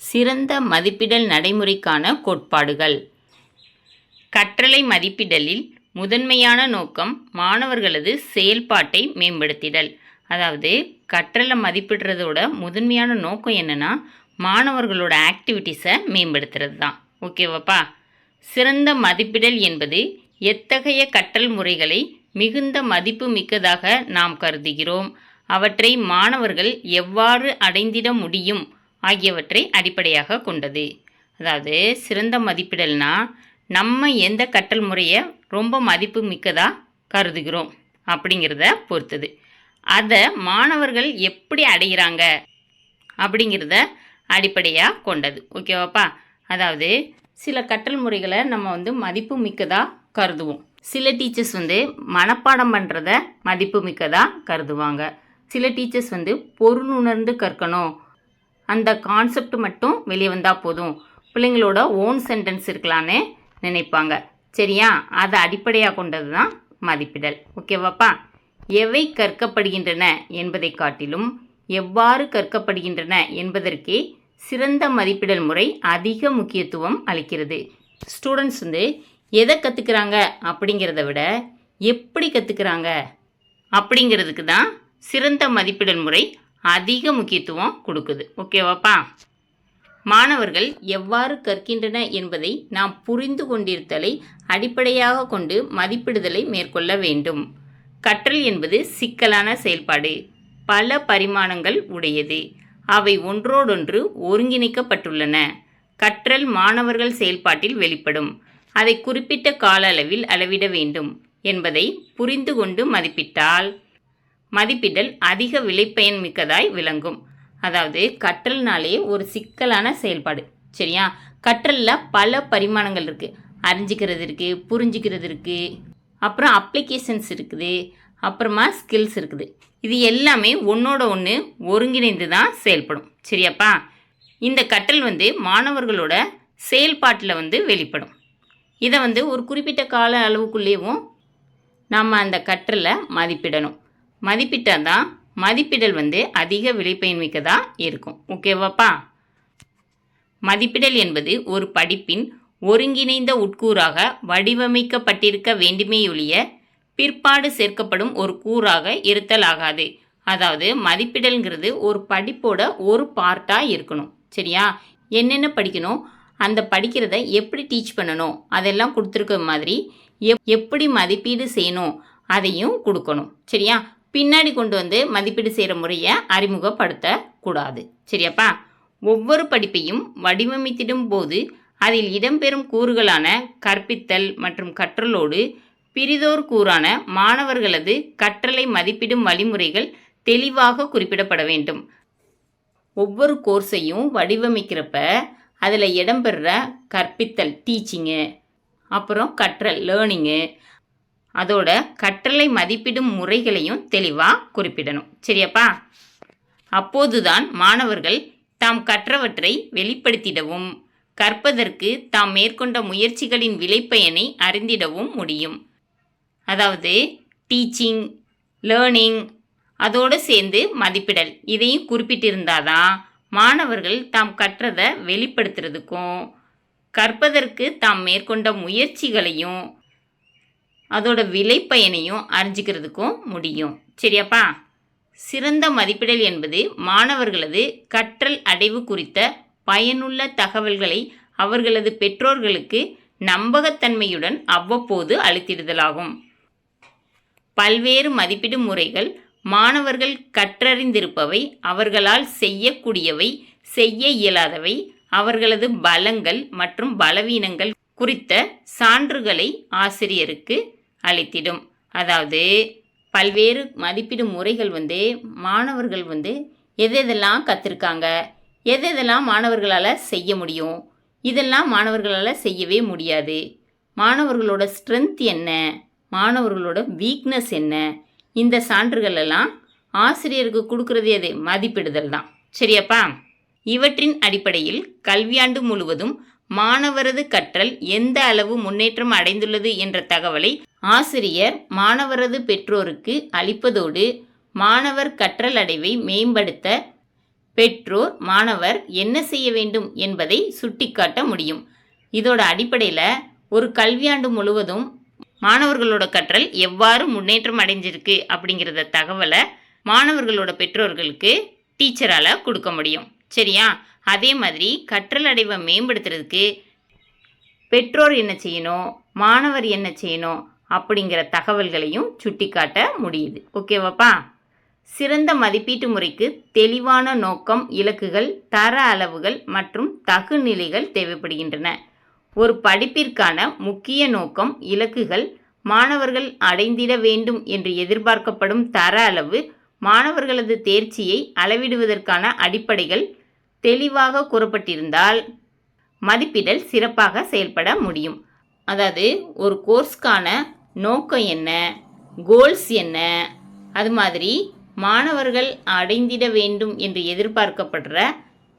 சிறந்த மதிப்பிடல் நடைமுறைக்கான கோட்பாடுகள். கற்றலை மதிப்பிடலில் முதன்மையான நோக்கம் மாணவர்களது செயல்பாட்டை மேம்படுத்திடல். அதாவது கற்றலை மதிப்பிடுறதோட முதன்மையான நோக்கம் என்னன்னா மாணவர்களோட ஆக்டிவிட்டீஸை மேம்படுத்துறது தான். ஓகேவாப்பா? சிறந்த மதிப்பிடல் என்பது எத்தகைய கற்றல் முறைகளை மிகுந்த மதிப்பு மிக்கதாக நாம் கருதுகிறோம், அவற்றை மாணவர்கள் எவ்வாறு அடைந்திட முடியும் ஆகியவற்றை அடிப்படையாக கொண்டது. அதாவது சிறந்த மதிப்பிடல்னா நம்ம எந்த கற்றல் முறையை ரொம்ப மதிப்பு மிக்கதாக கருதுகிறோம் அப்படிங்கிறத பொறுத்தது. அதை மாணவர்கள் எப்படி அடைகிறாங்க அப்படிங்கிறத அடிப்படையாக கொண்டது. ஓகேவாப்பா? அதாவது சில கற்றல் முறைகளை நம்ம மதிப்பு மிக்கதாக கருதுவோம். சில டீச்சர்ஸ் மனப்பாடம் பண்ணுறத மதிப்பு மிக்கதாக கருதுவாங்க. சில டீச்சர்ஸ் பொருள் உணர்ந்து கற்கணும், அந்த கான்செப்ட் மட்டும் வெளியே வந்தால் போதும், பிள்ளைங்களோட ஓன் சென்டென்ஸ் இருக்கலான்னு நினைப்பாங்க. சரியா? அதை அடிப்படையாக கொண்டது தான் மதிப்பிடல். ஓகேவாப்பா? எவை கற்கப்படுகின்றன என்பதை காட்டிலும் எவ்வாறு கற்கப்படுகின்றன என்பதற்கே சிறந்த மதிப்பிடல் முறை அதிக முக்கியத்துவம் அளிக்கிறது. ஸ்டூடெண்ட்ஸ் எதை கற்றுக்கிறாங்க அப்படிங்கிறத விட எப்படி கற்றுக்கிறாங்க அப்படிங்கிறதுக்கு தான் சிறந்த மதிப்பிடல் முறை அதிக முக்கியத்துவம் கொடுக்குது. ஓகேவாப்பா? மாணவர்கள் எவ்வாறு கற்கின்றன என்பதை நாம் புரிந்து கொண்டிருத்தலை அடிப்படையாக கொண்டு மதிப்பிடுதலை மேற்கொள்ள வேண்டும். கற்றல் என்பது சிக்கலான செயல்பாடு, பல பரிமாணங்கள் உடையது. அவை ஒன்றோடொன்று ஒருங்கிணைக்கப்பட்டுள்ளன. கற்றல் மாணவர்கள் செயல்பாட்டில் வெளிப்படும். அதை குறிப்பிட்ட கால அளவில் அளவிட வேண்டும் என்பதை புரிந்து கொண்டு மதிப்பிட்டால் மதிப்பிடல் அதிக விளைபயன் மிக்கதாய் விளங்கும். அதாவது கற்றல்னாலே ஒரு சிக்கலான செயல்பாடு. சரியா? கற்றலில் பல பரிமாணங்கள் இருக்குது. அறிஞ்சிக்கிறது இருக்குது, புரிஞ்சிக்கிறது இருக்குது, அப்புறம் அப்ளிகேஷன்ஸ் இருக்குது, அப்புறமா ஸ்கில்ஸ் இருக்குது. இது எல்லாமே ஒன்றோட ஒன்று ஒருங்கிணைந்து தான் செயல்படும். சரியாப்பா? இந்த கற்றல் மாணவர்களோட செயல்பாட்டில் வெளிப்படும். இதை ஒரு குறிப்பிட்ட கால அளவுக்குள்ளேயும் நம்ம அந்த கற்றலை மதிப்பிடணும். மதிப்பிட்டால் தான் மதிப்பிடல் அதிக விளைபயன் மிக்கதாக இருக்கும். ஓகேவாப்பா? மதிப்பிடல் என்பது ஒரு படிப்பின் ஒருங்கிணைந்த உட்கூறாக வடிவமைக்கப்பட்டிருக்க வேண்டுமேயொழிய பிற்பாடு சேர்க்கப்படும் ஒரு கூறாக இருத்தல் ஆகாது. அதாவது மதிப்பிடல்ங்கிறது ஒரு படிப்போட ஒரு பார்ட்டாக இருக்கணும். சரியா? என்னென்ன படிக்கணும், அந்த படிக்கிறத எப்படி டீச் பண்ணணும், அதெல்லாம் கொடுத்துருக்க மாதிரி எப்படி மதிப்பீடு செய்யணும் அதையும் கொடுக்கணும். சரியா? பின்னாடி கொண்டு மதிப்பீடு செய்கிற முறையை அறிமுகப்படுத்தக்கூடாது. சரியாப்பா? ஒவ்வொரு படிப்பையும் வடிவமைத்திடும் போது அதில் இடம்பெறும் கூறுகளான கற்பித்தல் மற்றும் கற்றலோடு பிரிதோர் கூறான மாணவர்களது கற்றலை மதிப்பிடும் வழிமுறைகள் தெளிவாக குறிப்பிடப்பட வேண்டும். ஒவ்வொரு கோர்ஸையும் வடிவமைக்கிறப்ப அதில் இடம்பெறுற கற்பித்தல் டீச்சிங்கு, அப்புறம் கற்றல் லேர்னிங்கு, அதோட கற்றலை மதிப்பிடும் முறைகளையும் தெளிவாக குறிப்பிடணும். சரியாப்பா? அப்போதுதான் மாணவர்கள் தாம் கற்றவற்றை வெளிப்படுத்திடவும் கற்பதற்கு தாம் மேற்கொண்ட முயற்சிகளின் விளைபயனை அறிந்திடவும் முடியும். அதாவது டீச்சிங், லேர்னிங், அதோடு சேர்ந்து மதிப்பிடல் இதையும் குறிப்பிட்டிருந்தாதான் மாணவர்கள் தாம் கற்றதை வெளிப்படுத்துறதுக்கும் கற்பதற்கு தாம் மேற்கொண்ட முயற்சிகளையும் அதோட விளைபயனையும் அறிஞ்சிக்கிறதுக்கும் முடியும். சரியாப்பா? சிறந்த மதிப்பிடல் என்பது மாணவர்களது கற்றல் அடைவு குறித்த பயனுள்ள தகவல்களை அவர்களது பெற்றோர்களுக்கு நம்பகத்தன்மையுடன் அவ்வப்போது அளித்திடுதலாகும். பல்வேறு மதிப்பீடு முறைகள் மாணவர்கள் கற்றறிந்திருப்பவை, அவர்களால் செய்யக்கூடியவை, செய்ய இயலாதவை, அவர்களது பலங்கள் மற்றும் பலவீனங்கள் குறித்த சான்றுகளை ஆசிரியருக்கு அளித்திடும். அதாவது பல்வேறு மதிப்பீடு முறைகள் மாணவர்கள் எதெல்லாம் கற்றுருக்காங்க, எதெல்லாம் மாணவர்களால் செய்ய முடியும், இதெல்லாம் மாணவர்களால் செய்யவே முடியாது, மாணவர்களோட ஸ்ட்ரென்த் என்ன, மாணவர்களோட வீக்னஸ் என்ன, இந்த சான்றுகள் எல்லாம் ஆசிரியருக்கு கொடுக்கறது எது? மதிப்பிடுதல் தான். சரியாப்பா? இவற்றின் அடிப்படையில் கல்வியாண்டு முழுவதும் மாணவரது கற்றல் எந்த அளவு முன்னேற்றம் அடைந்துள்ளது என்ற தகவலை ஆசிரியர் மாணவரது பெற்றோருக்கு அளிப்பதோடு மாணவர் கற்றல் அடைவை மேம்படுத்த பெற்றோர் மாணவர் என்ன செய்ய வேண்டும் என்பதை சுட்டிக்காட்ட முடியும். இதோட அடிப்படையில் ஒரு கல்வியாண்டு முழுவதும் மாணவர்களோட கற்றல் எவ்வாறு முன்னேற்றம் அடைஞ்சிருக்கு அப்படிங்கிறத தகவலை மாணவர்களோட பெற்றோர்களுக்கு டீச்சரால் கொடுக்க முடியும். சரியா? அதே மாதிரி கற்றல் அடைவை மேம்படுத்துறதுக்கு பெற்றோர் என்ன செய்யணும், மாணவர் என்ன செய்யணும் அப்படிங்கிற தகவல்களையும் சுட்டிக்காட்ட முடியுது. ஓகேவாப்பா? சிறந்த மதிப்பீட்டு முறைக்கு தெளிவான நோக்கம், இலக்குகள், தர அளவுகள் மற்றும் தகுநிலைகள் தேவைப்படுகின்றன. ஒரு படிப்பிற்கான முக்கிய நோக்கம், இலக்குகள், மாணவர்கள் அடைந்திட வேண்டும் என்று எதிர்பார்க்கப்படும் தர அளவு, மாணவர்களது தேர்ச்சியை அளவிடுவதற்கான அடிப்படைகள் தெளிவாக கூறப்பட்டிருந்தால் மதிப்பிடல் சிறப்பாக செயல்பட முடியும். அதாவது ஒரு கோர்ஸ்க்கான நோக்கம் என்ன, கோல்ஸ் என்ன, அது மாதிரி மாணவர்கள் அடைந்திட வேண்டும் என்று எதிர்பார்க்கப்படுற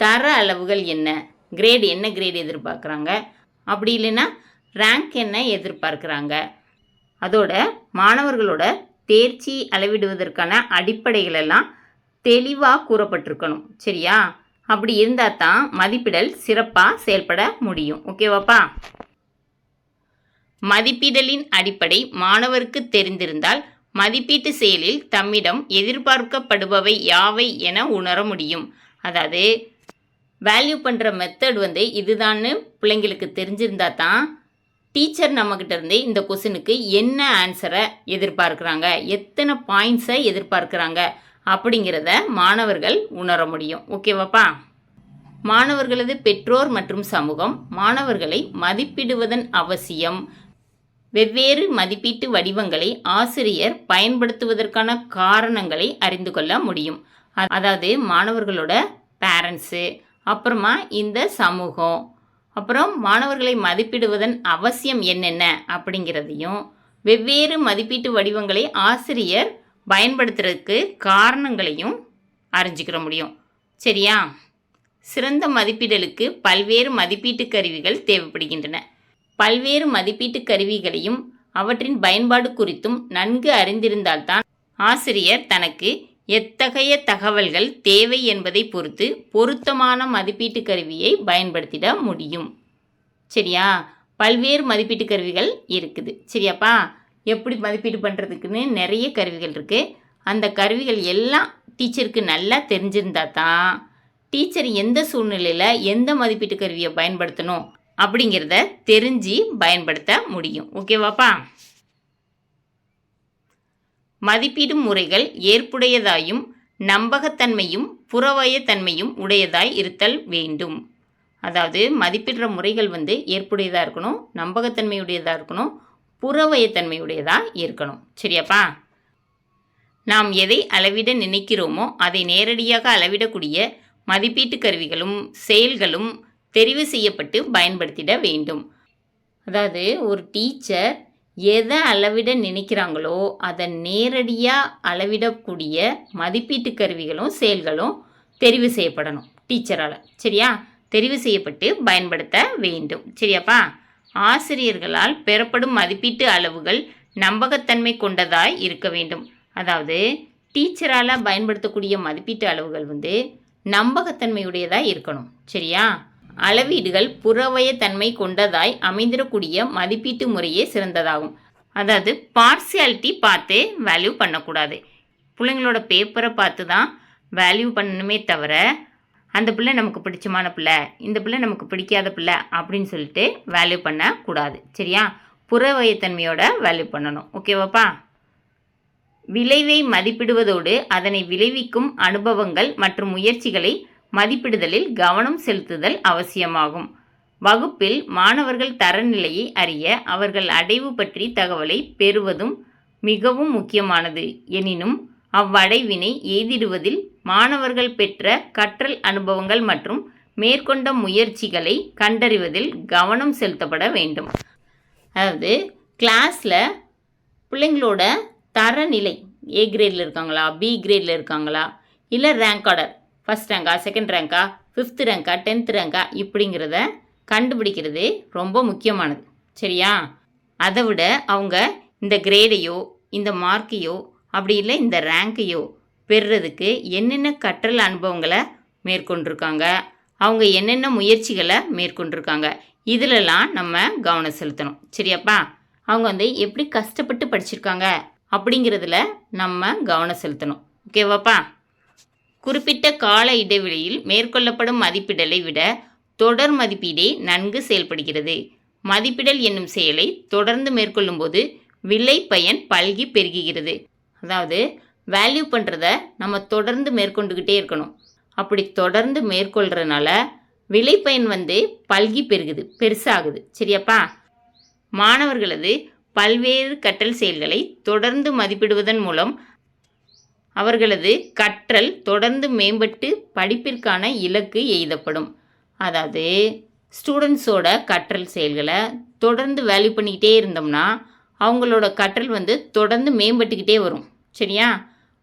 தர அளவுகள் என்ன, கிரேட் என்ன கிரேட் எதிர்பார்க்குறாங்க, அப்படி இல்லைன்னா ரேங்க் என்ன எதிர்பார்க்குறாங்க, அதோட மாணவர்களோட தேர்ச்சி அளவிடுவதற்கான அடிப்படைகள் எல்லாம் தெளிவாக கூறப்பட்டிருக்கணும். சரியா? அப்படி இருந்தால் தான் மதிப்பிடல் சிறப்பாக செயல்பட முடியும். ஓகேவாப்பா? மதிப்பிடலின் அடிப்படை மாணவருக்கு தெரிந்திருந்தால் மதிப்பீட்டு செயலில் தம்மிடம் எதிர்பார்க்கப்படுபவை யாவை என உணர முடியும். அதாவது வேல்யூ பண்ணுற மெத்தட் இதுதான்னு பிள்ளைங்களுக்கு தெரிஞ்சிருந்தா தான் டீச்சர் நம்மக்கிட்ட இருந்து இந்த கொஸ்டினுக்கு என்ன ஆன்சரை எதிர்பார்க்குறாங்க, எத்தனை பாயிண்ட்ஸை எதிர்பார்க்குறாங்க அப்படிங்கிறத மாணவர்கள் உணர முடியும். ஓகேவாப்பா? மாணவர்களது பெற்றோர் மற்றும் சமூகம் மாணவர்களை மதிப்பிடுவதன் அவசியம், வெவ்வேறு மதிப்பீட்டு வடிவங்களை ஆசிரியர் பயன்படுத்துவதற்கான காரணங்களை அறிந்து கொள்ள முடியும். அதாவது மாணவர்களோட பேரண்ட்ஸு, அப்புறமா இந்த சமூகம், அப்புறம் மாணவர்களை மதிப்பிடுவதன் அவசியம் என்னென்ன அப்படிங்கிறதையும், வெவ்வேறு மதிப்பீட்டு வடிவங்களை ஆசிரியர் பயன்படுத்துறதுக்கு காரணங்களையும் அறிஞ்சிக்கிற முடியும். சரியா? சிறந்த மதிப்பீடுகளுக்கு பல்வேறு மதிப்பீட்டு கருவிகள் தேவைப்படுகின்றன. பல்வேறு மதிப்பீட்டு கருவிகளையும் அவற்றின் பயன்பாடு குறித்தும் நன்கு அறிந்திருந்தால்தான் ஆசிரியர் தனக்கு எத்தகைய தகவல்கள் தேவை என்பதை பொறுத்து பொருத்தமான மதிப்பீட்டு கருவியை பயன்படுத்திட முடியும். சரியா? பல்வேறு மதிப்பீட்டு கருவிகள் இருக்குது. சரியாப்பா? எப்படி மதிப்பீடு பண்ணுறதுக்குன்னு நிறைய கருவிகள் இருக்குது. அந்த கருவிகள் எல்லாம் டீச்சருக்கு நல்லா தெரிஞ்சிருந்தா தான் டீச்சர் எந்த சூழ்நிலையில் எந்த மதிப்பீட்டு கருவியை பயன்படுத்தணும் அப்படிங்கிறத தெரிஞ்சு பயன்படுத்த முடியும். ஓகேவாப்பா? மதிப்பீடு முறைகள் ஏற்புடையதாயும் நம்பகத்தன்மையும் புறவயத்தன்மையும் உடையதாய் இருத்தல் வேண்டும். அதாவது மதிப்பிடுற முறைகள் ஏற்புடையதாக இருக்கணும், நம்பகத்தன்மையுடையதாக இருக்கணும், புறவயத்தன்மையுடையதாக இருக்கணும். சரியாப்பா? நாம் எதை அளவிட நினைக்கிறோமோ அதை நேரடியாக அளவிடக்கூடிய மதிப்பீட்டு கருவிகளும் செயல்களும் தெரிவு செய்யப்பட்டு பயன்படுத்திட வேண்டும். அதாவது ஒரு டீச்சர் எதை அளவிட நினைக்கிறாங்களோ அதை நேரடியாக அளவிடக்கூடிய மதிப்பீட்டு கருவிகளும் செயல்களும் தெரிவு செய்யப்படணும் டீச்சரால். சரியா? தெரிவு செய்யப்பட்டு பயன்படுத்த வேண்டும். சரியாப்பா? ஆசிரியர்களால் பெறப்படும் மதிப்பீட்டு அளவுகள் நம்பகத்தன்மை கொண்டதாய் இருக்க வேண்டும். அதாவது டீச்சரால் பயன்படுத்தக்கூடிய மதிப்பீட்டு அளவுகள் நம்பகத்தன்மையுடையதாக இருக்கணும். சரியா? அளவீடுகள் புறவயத்தன்மை கொண்டதாய் அமைந்திடக்கூடிய மதிப்பீட்டு முறையே சிறந்ததாகும். அதாவது பார்சியாலிட்டி பார்த்து வேல்யூ பண்ணக்கூடாது. பிள்ளைங்களோட பேப்பரை பார்த்து தான் வேல்யூ பண்ணணுமே தவிர அந்த பிள்ளை நமக்கு பிடிச்சமான பிள்ளை, இந்த பிள்ளை நமக்கு பிடிக்காத பிள்ளை அப்படின்னு சொல்லிட்டு வேல்யூ பண்ணக்கூடாது. சரியா? புறவயத்தன்மையோட வேல்யூ பண்ணணும். ஓகேவாப்பா? விளைவை மதிப்பிடுவதோடு அதனை விளைவிக்கும் அனுபவங்கள் மற்றும் முயற்சிகளை மதிப்பிடுதலில் கவனம் செலுத்துதல் அவசியமாகும். வகுப்பில் மாணவர்கள் தரநிலையை அறிய அவர்கள் அடைவு பற்றி தகவலை பெறுவதும் மிகவும் முக்கியமானது. எனினும் அவ்வடைவினை எய்திடுவதில் மாணவர்கள் பெற்ற கற்றல் அனுபவங்கள் மற்றும் மேற்கொண்ட முயற்சிகளை கண்டறிவதில் கவனம் செலுத்தப்பட வேண்டும். அதாவது கிளாஸில் பிள்ளைங்களோட தரநிலை ஏ கிரேடில் இருக்காங்களா, பி கிரேடில் இருக்காங்களா, இல்லை ரேங்க் ஆர்டர் ஃபஸ்ட் ரேங்கா, செகண்ட் ரேங்கா, 5th ரேங்கா, 10th ரேங்கா இப்படிங்கிறத கண்டுபிடிக்கிறது ரொம்ப முக்கியமானது. சரியா? அதை விட அவங்க இந்த கிரேடையோ இந்த மார்க்கையோ அப்படி இல்லை இந்த ரேங்கையோ பெறுறதுக்கு என்னென்ன கற்றல் அனுபவங்களை மேற்கொண்டிருக்காங்க, அவங்க என்னென்ன முயற்சிகளை மேற்கொண்டிருக்காங்க, இதிலெல்லாம் நம்ம கவனம் செலுத்தணும். சரியாப்பா? அவங்க வந்து எப்படி கஷ்டப்பட்டு படிச்சிருக்காங்க அப்படிங்கிறதுல நம்ம கவனம் செலுத்தணும். ஓகேவாப்பா? குறிப்பிட்ட கால இடைவெளியில் மேற்கொள்ளப்படும் மதிப்பிடலை விட தொடர் மதிப்பீடே நன்கு செயல்படுகிறது. மதிப்பிடல் என்னும் செயலை தொடர்ந்து மேற்கொள்ளும் போது விளை பயன் பல்கி பெருகுகிறது. அதாவது வேல்யூ பண்ணுறத நம்ம தொடர்ந்து மேற்கொண்டுக்கிட்டே இருக்கணும். அப்படி தொடர்ந்து மேற்கொள்கிறதுனால விளைபயன் வந்து பல்கி பெருகுது, பெருசாகுது. சரியாப்பா? மாணவர்களது பல்வேறு கற்றல் செயல்களை தொடர்ந்து மதிப்பிடுவதன் மூலம் அவர்களது கற்றல் தொடர்ந்து மேம்பட்டு படிப்பிற்கான இலக்கு எய்தப்படும். அதாவது ஸ்டூடெண்ட்ஸோட கற்றல் செயல்களை தொடர்ந்து வேல்யூ பண்ணிக்கிட்டே இருந்தோம்னா அவங்களோட கற்றல் வந்து தொடர்ந்து மேம்பட்டுக்கிட்டே வரும். சரியா?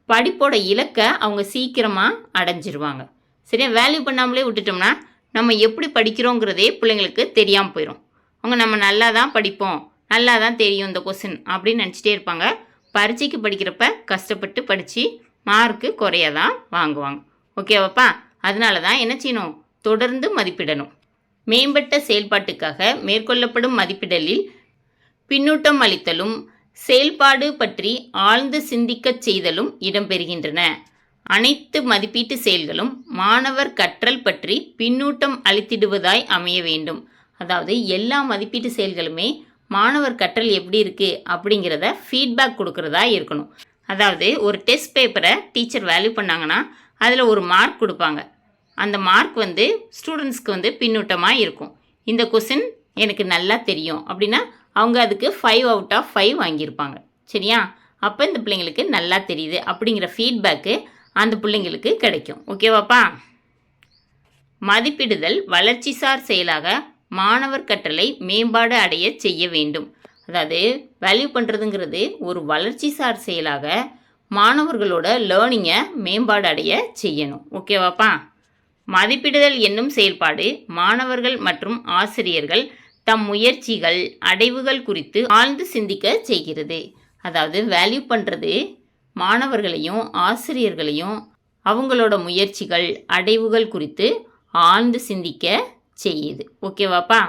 படிப்போட இலக்கை அவங்க சீக்கிரமாக அடைஞ்சிருவாங்க. சரியா? வேல்யூ பண்ணாமலே விட்டுட்டோம்னா நம்ம எப்படி படிக்கிறோங்கிறதே பிள்ளைங்களுக்கு தெரியாமல் போயிடும். அவங்க நம்ம நல்லா தான் படிப்போம், நல்லா தான் தெரியும் இந்த கொஸ்டின் அப்படின்னு நினச்சிட்டே இருப்பாங்க. பரீட்சைக்கு படிக்கிறப்ப கஷ்டப்பட்டு படித்து மார்க்கு குறையதான் வாங்குவாங்க. ஓகேவாப்பா? அதனால தான் என்ன செய்யணும்? தொடர்ந்து மதிப்பிடணும். மேம்பட்ட செயல்பாட்டுக்காக மேற்கொள்ளப்படும் மதிப்பிடலில் பின்னூட்டம் அளித்தலும் செயல்பாடு பற்றி ஆழ்ந்து சிந்திக்கச் செய்தலும் இடம்பெறுகின்றன. அனைத்து மதிப்பீட்டு செயல்களும் மாணவர் கற்றல் பற்றி பின்னூட்டம் அளித்திடுவதாய் அமைய வேண்டும். அதாவது எல்லா மதிப்பீட்டு செயல்களுமே மாணவர் கற்றல் எப்படி இருக்குது அப்படிங்கிறத ஃபீட்பேக் கொடுக்குறதா இருக்கணும். அதாவது ஒரு டெஸ்ட் பேப்பரை டீச்சர் வேல்யூ பண்ணாங்கன்னா அதில் ஒரு மார்க் கொடுப்பாங்க. அந்த மார்க் வந்து ஸ்டூடெண்ட்ஸ்க்கு வந்து பின்னூட்டமாக இருக்கும். இந்த கொஸ்டின் எனக்கு நல்லா தெரியும் அப்படின்னா அவங்க அதுக்கு 5 out of 5 வாங்கியிருப்பாங்க. சரியா? அப்போ இந்த பிள்ளைங்களுக்கு நல்லா தெரியுது அப்படிங்கிற ஃபீட்பேக்கு அந்த பிள்ளைங்களுக்கு கிடைக்கும். ஓகேவாப்பா? மதிப்பிடுதல் வளர்ச்சிசார் செயலாக மாணவர் கற்றலை மேம்பாடு அடைய செய்ய வேண்டும். அதாவது வேல்யூ பண்ணுறதுங்கிறது ஒரு வளர்ச்சிசார் செயலாக மாணவர்களோட லேர்னிங்கை மேம்பாடு அடைய செய்யணும். ஓகேவாப்பா? மதிப்பிடுதல் என்னும் செயல்பாடு மாணவர்கள் மற்றும் ஆசிரியர்கள் தம் முயற்சிகள் அடைவுகள் குறித்து ஆழ்ந்து சிந்திக்க செய்கிறது. அதாவது வேல்யூ பண்ணுறது மாணவர்களையும் ஆசிரியர்களையும் அவங்களோட முயற்சிகள் அடைவுகள் குறித்து ஆழ்ந்து சிந்திக்க செய்யுது. ஓகேவாப்பா?